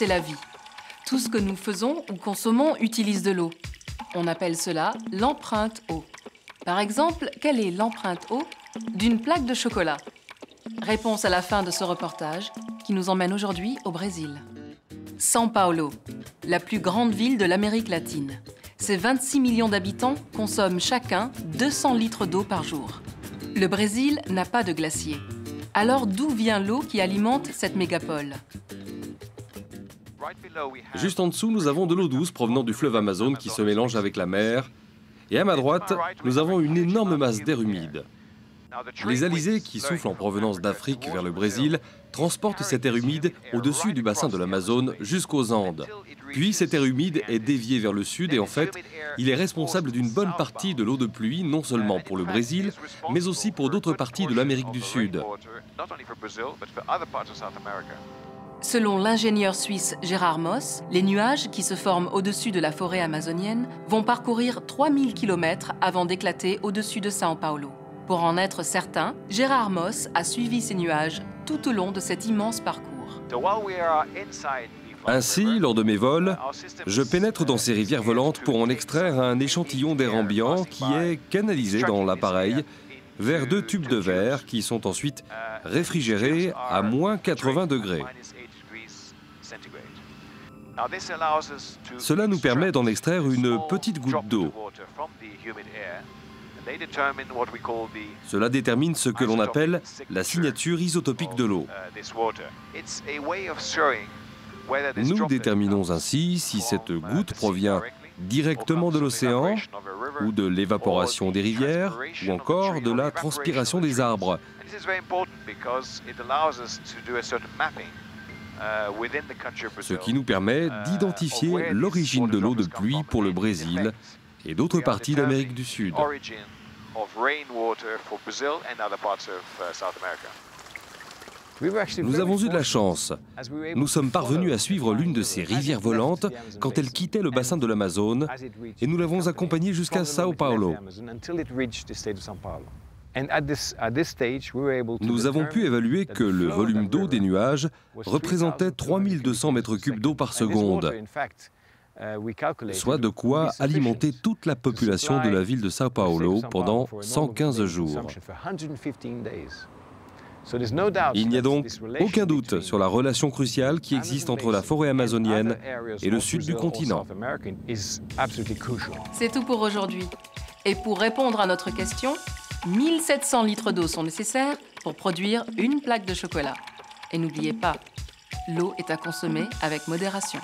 c'est la vie. Tout ce que nous faisons ou consommons utilise de l'eau. On appelle cela l'empreinte eau. Par exemple, quelle est l'empreinte eau d'une plaque de chocolat? Réponse à la fin de ce reportage qui nous emmène aujourd'hui au Brésil. São Paulo, la plus grande ville de l'Amérique latine. Ses 26 millions d'habitants consomment chacun 200 litres d'eau par jour. Le Brésil n'a pas de glacier. Alors d'où vient l'eau qui alimente cette mégapole? Juste en dessous, nous avons de l'eau douce provenant du fleuve Amazone qui se mélange avec la mer. Et à ma droite, nous avons une énorme masse d'air humide. Les alizés qui soufflent en provenance d'Afrique vers le Brésil transportent cet air humide au-dessus du bassin de l'Amazone jusqu'aux Andes. Puis cet air humide est dévié vers le sud et en fait, il est responsable d'une bonne partie de l'eau de pluie, non seulement pour le Brésil, mais aussi pour d'autres parties de l'Amérique du Sud. Selon l'ingénieur suisse Gérard Moss, les nuages qui se forment au-dessus de la forêt amazonienne vont parcourir 3000 km avant d'éclater au-dessus de São Paulo. Pour en être certain, Gérard Moss a suivi ces nuages tout au long de cet immense parcours. Ainsi, lors de mes vols, je pénètre dans ces rivières volantes pour en extraire un échantillon d'air ambiant qui est canalisé dans l'appareil vers 2 tubes de verre qui sont ensuite réfrigérés à moins 80 degrés. Cela nous permet d'en extraire une petite goutte d'eau. Cela détermine ce que l'on appelle la signature isotopique de l'eau. Nous déterminons ainsi si cette goutte provient directement de l'océan, ou de l'évaporation des rivières, ou encore de la transpiration des arbres. Ce qui nous permet d'identifier l'origine de l'eau de pluie pour le Brésil et d'autres parties d'Amérique du Sud. Nous avons eu de la chance. Nous sommes parvenus à suivre l'une de ces rivières volantes quand elle quittait le bassin de l'Amazone et nous l'avons accompagnée jusqu'à São Paulo. Nous avons pu évaluer que le volume d'eau des nuages représentait 3200 mètres cubes d'eau par seconde, soit de quoi alimenter toute la population de la ville de São Paulo pendant 115 jours. Il n'y a donc aucun doute sur la relation cruciale qui existe entre la forêt amazonienne et le sud du continent. C'est tout pour aujourd'hui. Et pour répondre à notre question, 1700 litres d'eau sont nécessaires pour produire une plaque de chocolat. Et n'oubliez pas, l'eau est à consommer avec modération.